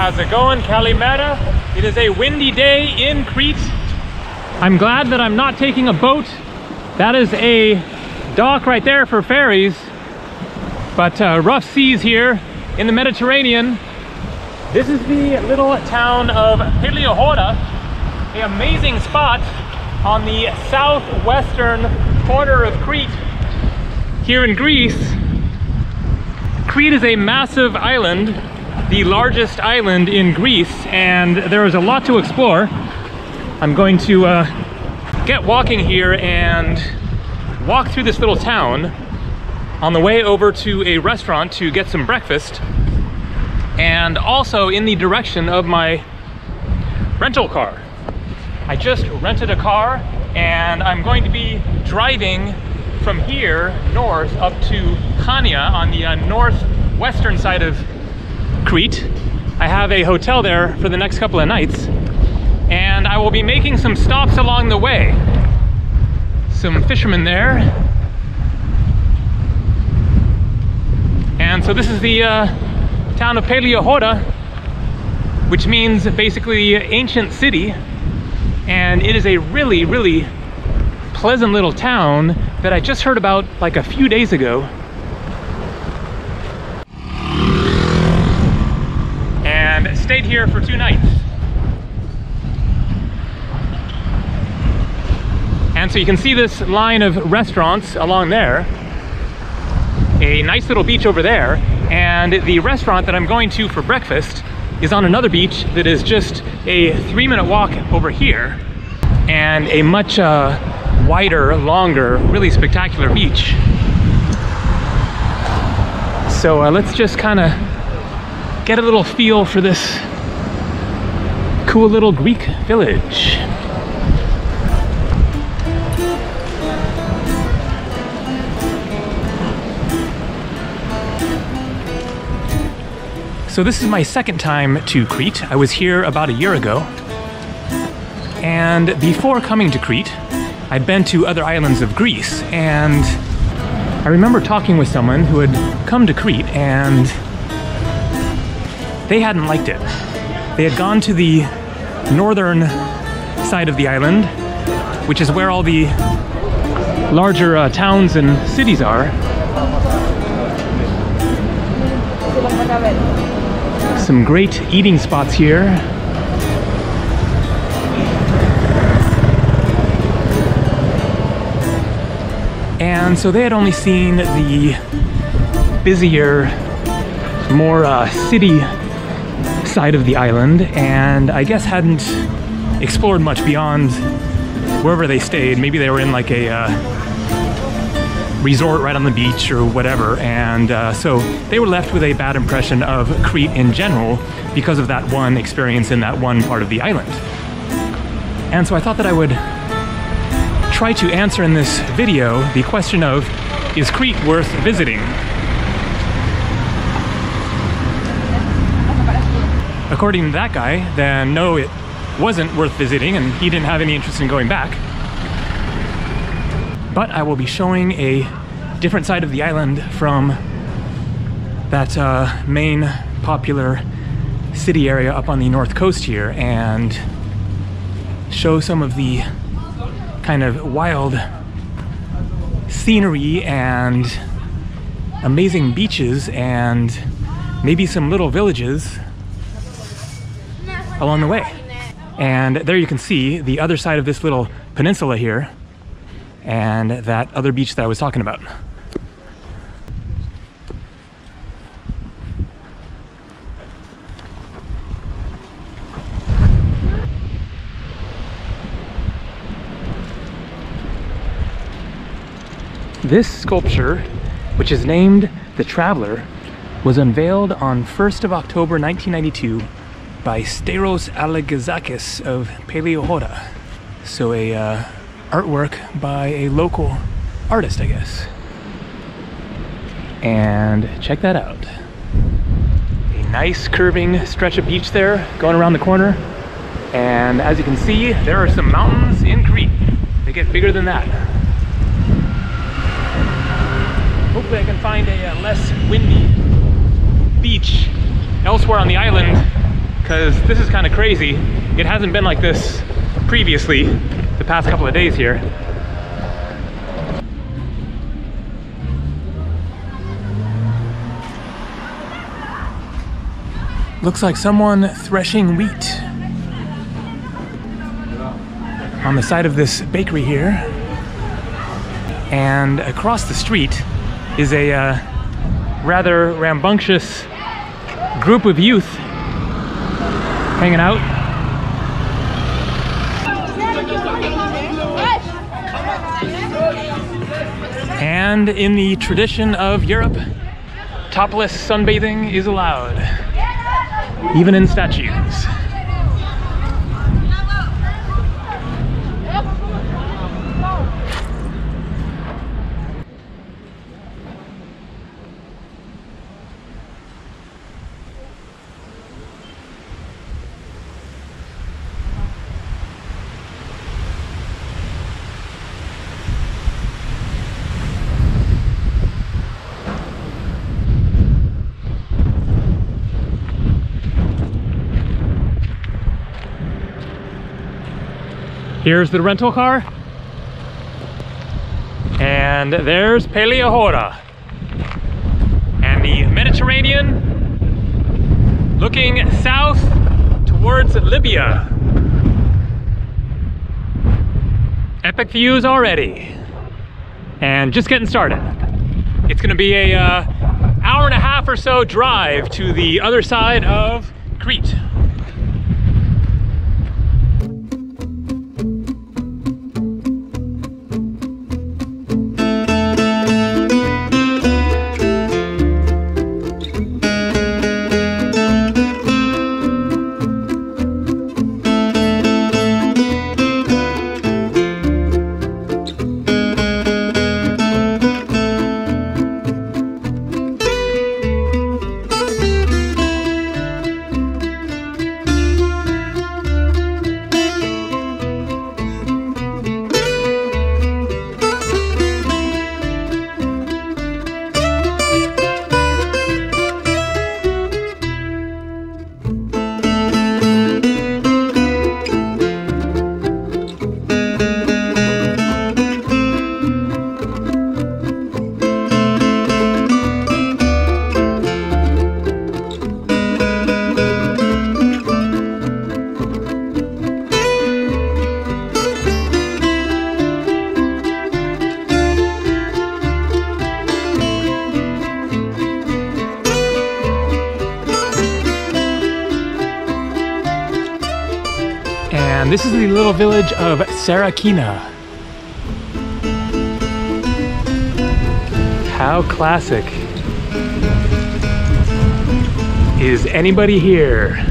How's it going? Kalimera. It is a windy day in Crete. I'm glad that I'm not taking a boat. That is a dock right there for ferries. But rough seas here in the Mediterranean. This is the little town of Palaiochora, an amazing spot on the southwestern corner of Crete here in Greece. Crete is a massive island, the largest island in Greece, and there is a lot to explore. I'm going to get walking here and walk through this little town on the way over to a restaurant to get some breakfast, and also in the direction of my rental car. I just rented a car and I'm going to be driving from here north up to Chania on the northwestern side of Crete. I have a hotel there for the next couple of nights, and I will be making some stops along the way. Some fishermen there. And so this is the town of Palaiochora, which means basically ancient city. And it is a really, really pleasant little town that I just heard about like a few days ago. And stayed here for 2 nights. And so you can see this line of restaurants along there. A nice little beach over there. And the restaurant that I'm going to for breakfast is on another beach that is just a 3-minute walk over here, and a much wider, longer, really spectacular beach. So let's just kind of get a little feel for this cool little Greek village. So this is my second time to Crete. I was here about a year ago. And before coming to Crete, I'd been to other islands of Greece. And I remember talking with someone who had come to Crete and they hadn't liked it. They had gone to the northern side of the island, which is where all the larger towns and cities are. Some great eating spots here. And so they had only seen the busier, more city side of the island, and I guess hadn't explored much beyond wherever they stayed. Maybe they were in like a resort right on the beach or whatever, and so they were left with a bad impression of Crete in general because of that one experience in that one part of the island. And so I thought that I would try to answer in this video the question of, is Crete worth visiting? According to that guy, then no, it wasn't worth visiting, and he didn't have any interest in going back. But I will be showing a different side of the island from that main popular city area up on the north coast here, and show some of the kind of wild scenery and amazing beaches and maybe some little villages along the way. And there you can see the other side of this little peninsula here, and that other beach that I was talking about. This sculpture, which is named The Traveler, was unveiled on 1st of October 1992 by Steros Alexakis of Palaiochora. So a artwork by a local artist, I guess. And check that out. A nice curving stretch of beach there going around the corner. And as you can see, there are some mountains in Crete. They get bigger than that. Hopefully I can find a less windy beach elsewhere on the island, because this is kind of crazy. It hasn't been like this previously the past couple of days here. Looks like someone threshing wheat on the side of this bakery here. And across the street is a rather rambunctious group of youth hanging out. And in the tradition of Europe, topless sunbathing is allowed, even in statues. Here's the rental car, and there's Palaiochora, and the Mediterranean looking south towards Libya. Epic views already, and just getting started. It's gonna be a hour and a half or so drive to the other side of Crete. And this is the little village of Sarakina. How classic. Is anybody here?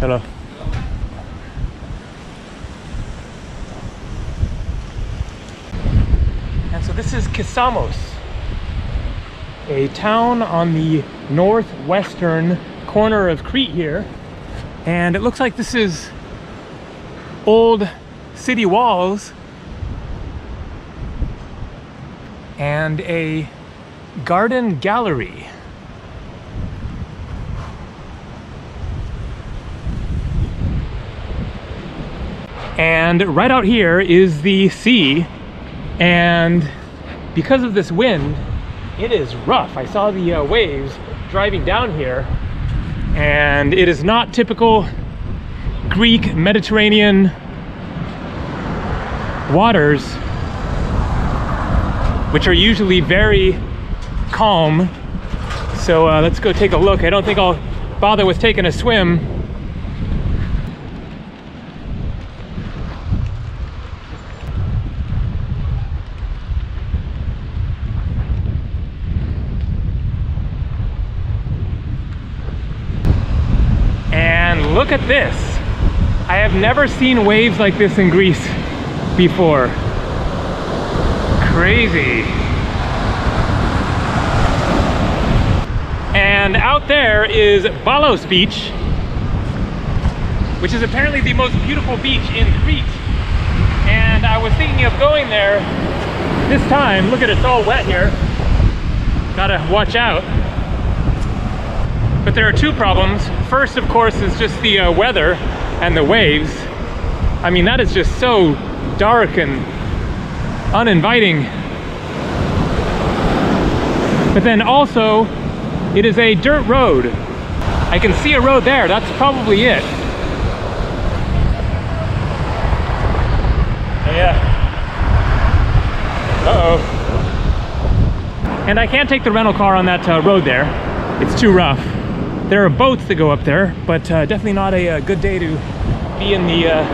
Hello. And so this is Kissamos, a town on the northwestern corner of Crete here. And it looks like this is old city walls and a garden gallery. And right out here is the sea, and because of this wind, it is rough. I saw the waves driving down here, and it is not typical Greek Mediterranean waters, which are usually very calm. So let's go take a look. I don't think I'll bother with taking a swim. And look at this. I have never seen waves like this in Greece before. Crazy. And out there is Balos Beach, which is apparently the most beautiful beach in Crete. And I was thinking of going there this time. Look at it, it's all wet here. Gotta watch out. But there are two problems. First, of course, is just the weather and the waves. I mean, that is just so dark and uninviting. But then also, it is a dirt road. I can see a road there. That's probably it. Yeah. Uh-oh. And I can't take the rental car on that road there. It's too rough. There are boats that go up there, but definitely not a good day to be in the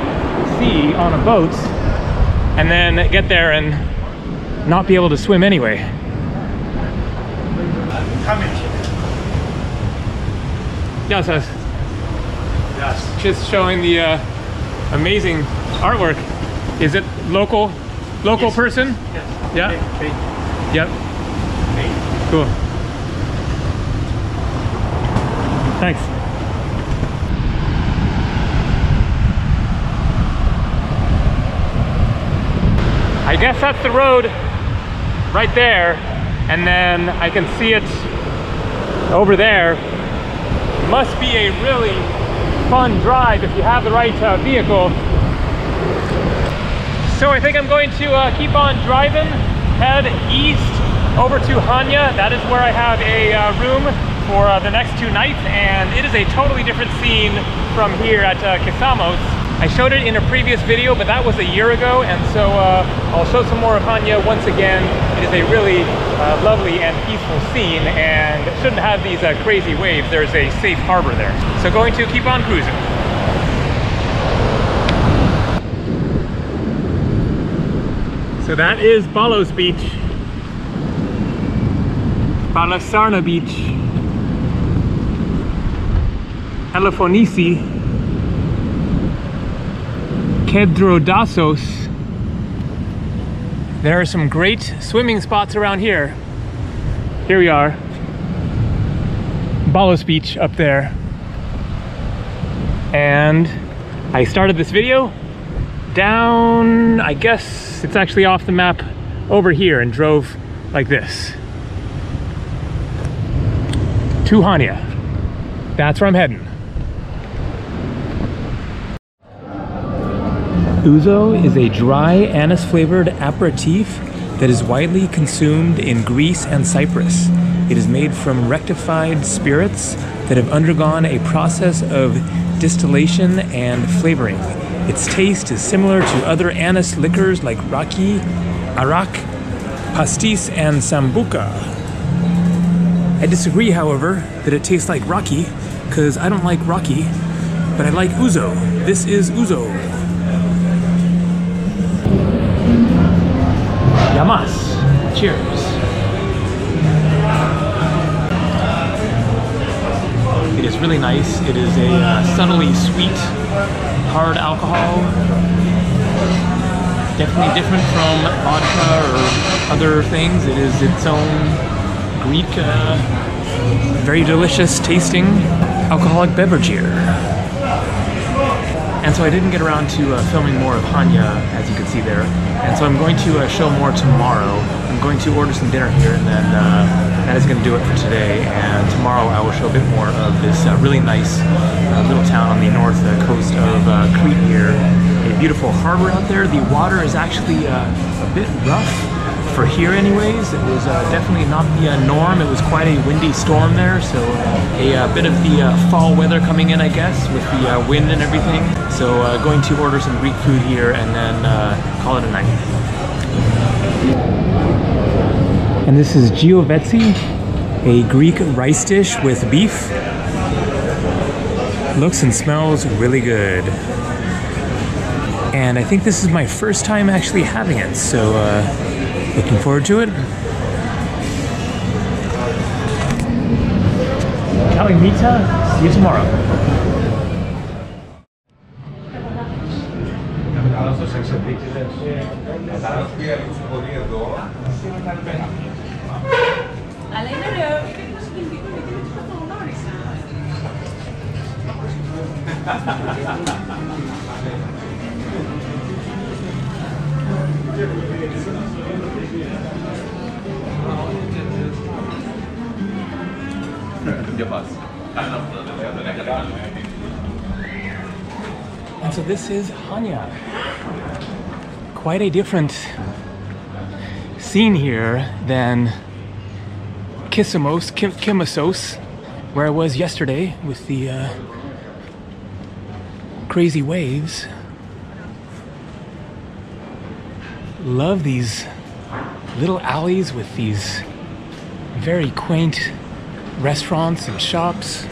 sea on a boat and then get there and not be able to swim anyway. Yes, just showing the amazing artwork. Is it local yes. Person? Yes. Yeah. Okay. Yep. Okay. Cool. Thanks. I guess that's the road right there, and then I can see it over there. Must be a really fun drive if you have the right vehicle. So I think I'm going to keep on driving, head east over to Chania. That is where I have a room for the next 2 nights, and it is a totally different scene from here at Kissamos. I showed it in a previous video, but that was a year ago, and so I'll show some more of Chania once again. It is a really lovely and peaceful scene, and it shouldn't have these crazy waves. There's a safe harbor there. So going to keep on cruising. So that is Balos Beach. Balasarna Beach. Elefonisi, Kedrodassos. There are some great swimming spots around here. Here we are, Balos Beach up there. And I started this video down, I guess it's actually off the map over here, and drove like this to Chania. That's where I'm heading. Ouzo is a dry, anise-flavored aperitif that is widely consumed in Greece and Cyprus. It is made from rectified spirits that have undergone a process of distillation and flavoring. Its taste is similar to other anise liquors like raki, arak, pastis, and sambuca. I disagree, however, that it tastes like raki, because I don't like raki, but I like ouzo. This is ouzo. Yamas. Cheers. It is really nice. It is a subtly sweet, hard alcohol. Definitely different from vodka or other things. It is its own Greek, very delicious tasting alcoholic beverage here. And so I didn't get around to filming more of Chania, as you can see there. And so I'm going to show more tomorrow. I'm going to order some dinner here, and then that is going to do it for today. And tomorrow I will show a bit more of this really nice little town on the north coast of Crete here. A beautiful harbor out there. The water is actually a bit rough for here anyways. It was definitely not the norm. It was quite a windy storm there, so a bit of the fall weather coming in, I guess, with the wind and everything. So going to order some Greek food here and then call it a night. And this is giovetsi, a Greek rice dish with beef. Looks and smells really good. And I think this is my first time actually having it, so looking forward to it. Kalimita, see you tomorrow. And so this is Chania. Quite a different scene here than Kissamos, where I was yesterday with the crazy waves. Love these little alleys with these very quaint restaurants and shops.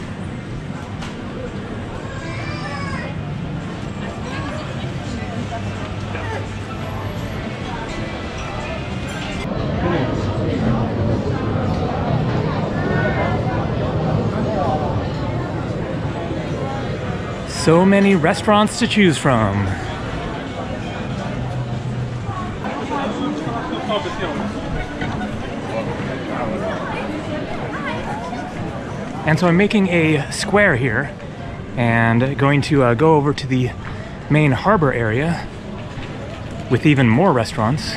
So many restaurants to choose from. And so I'm making a square here and going to go over to the main harbor area with even more restaurants.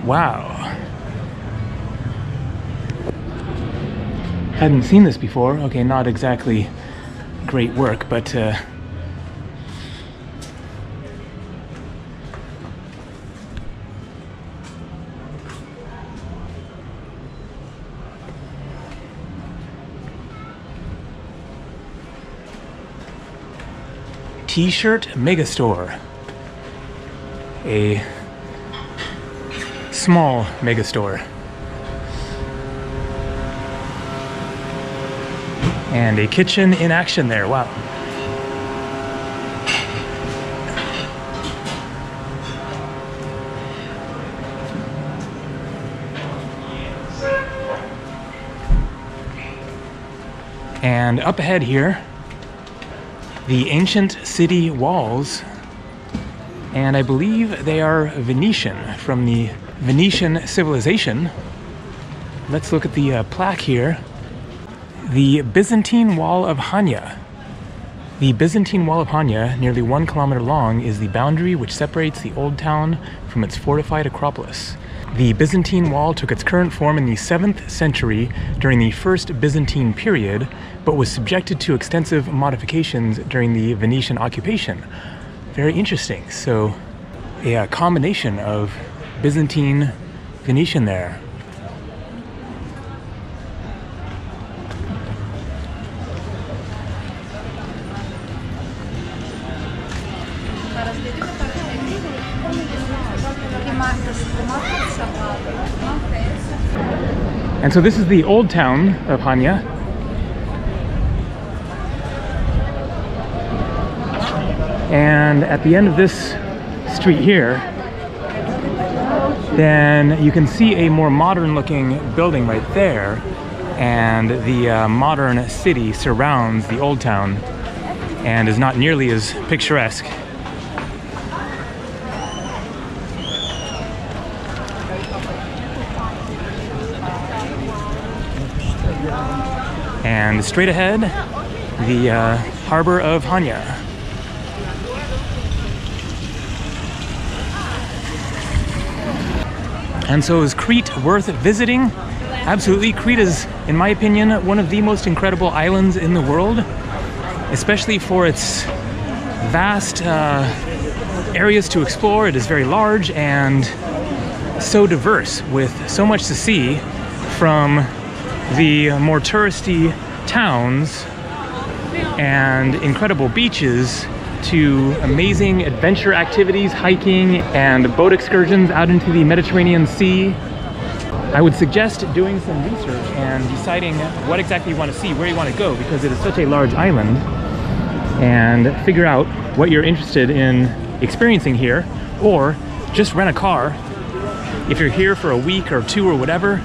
Wow. Hadn't seen this before. Okay, not exactly great work, but T-shirt megastore. A small megastore. And a kitchen in action there, wow. And up ahead here, the ancient city walls, and I believe they are Venetian, from the Venetian civilization. Let's look at the plaque here. The Byzantine Wall of Chania. The Byzantine Wall of Chania, nearly 1 kilometer long, is the boundary which separates the old town from its fortified Acropolis. The Byzantine Wall took its current form in the 7th century during the First Byzantine period, but was subjected to extensive modifications during the Venetian occupation. Very interesting. So, a combination of Byzantine, Venetian there. And so this is the old town of Chania. And at the end of this street here then you can see a more modern looking building right there, and the modern city surrounds the old town and is not nearly as picturesque. And straight ahead, the harbor of Chania. And so is Crete worth visiting? Absolutely. Crete is, in my opinion, one of the most incredible islands in the world, especially for its vast areas to explore. It is very large and so diverse, with so much to see, from the more touristy towns and incredible beaches to amazing adventure activities, hiking and boat excursions out into the Mediterranean Sea. I would suggest doing some research and deciding what exactly you want to see, where you want to go, because it is such a large island, and figure out what you're interested in experiencing here, or just rent a car. If you're here for a week or two or whatever,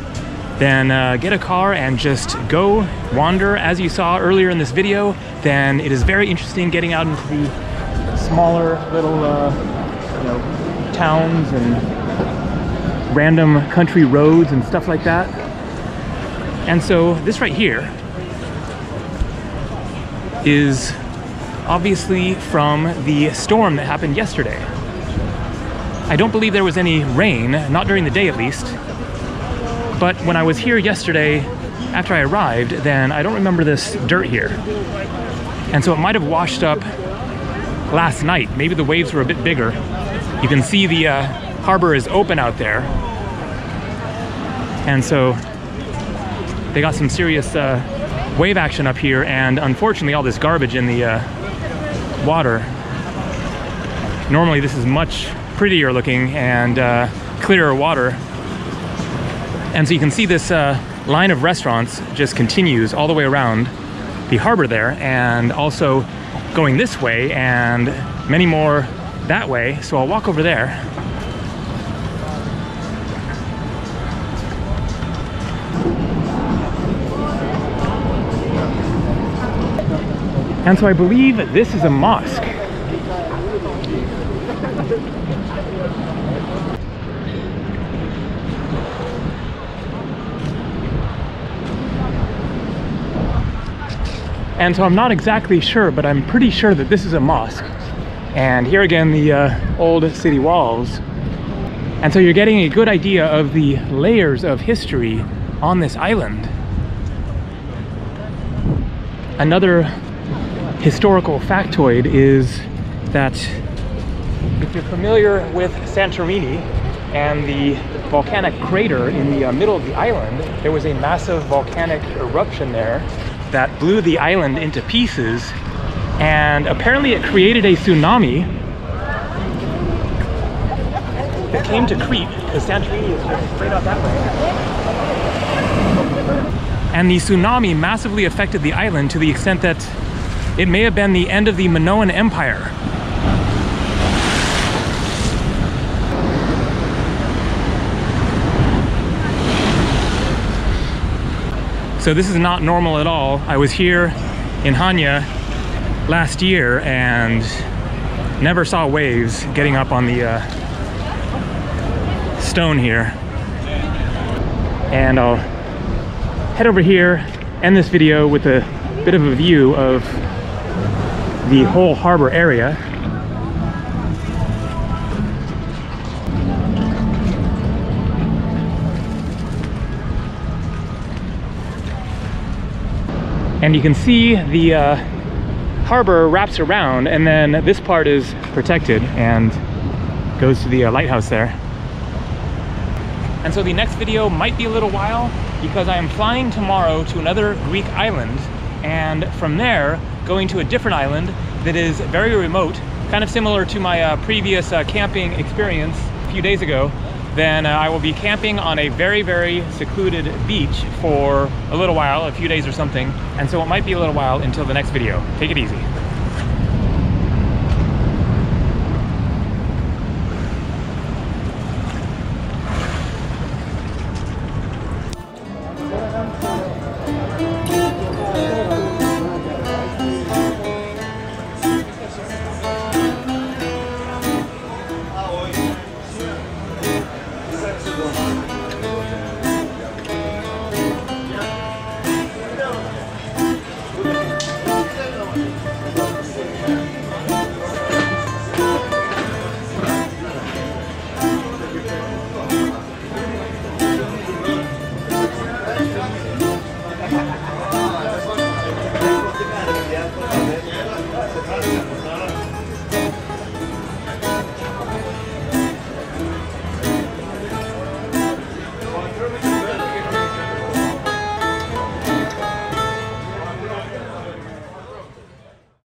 then get a car and just go wander. As you saw earlier in this video, then it is very interesting getting out into the smaller little towns and random country roads and stuff like that. And so this right here is obviously from the storm that happened yesterday. I don't believe there was any rain, not during the day at least. But when I was here yesterday, after I arrived, then I don't remember this dirt here. And so it might have washed up last night. Maybe the waves were a bit bigger. You can see the harbor is open out there. And so they got some serious wave action up here, and unfortunately all this garbage in the water. Normally this is much prettier looking and clearer water. And so you can see this line of restaurants just continues all the way around the harbor there, and also going this way and many more that way. So I'll walk over there. And so I believe this is a mosque. And so I'm not exactly sure, but I'm pretty sure that this is a mosque. And here again, the old city walls. And so you're getting a good idea of the layers of history on this island. Another historical factoid is that if you're familiar with Santorini and the volcanic crater in the middle of the island, there was a massive volcanic eruption there that blew the island into pieces, and apparently it created a tsunami that came to Crete, because Santorini is just straight out that way. And the tsunami massively affected the island to the extent that it may have been the end of the Minoan Empire. So this is not normal at all. I was here in Chania last year and never saw waves getting up on the stone here. And I'll head over here, end this video with a bit of a view of the whole harbor area. And you can see the harbor wraps around, and then this part is protected and goes to the lighthouse there. And so the next video might be a little while, because I am flying tomorrow to another Greek island, and from there going to a different island that is very remote, kind of similar to my previous camping experience a few days ago. Then I will be camping on a very, very secluded beach for a little while, a few days or something. And so it might be a little while until the next video. Take it easy. little bit.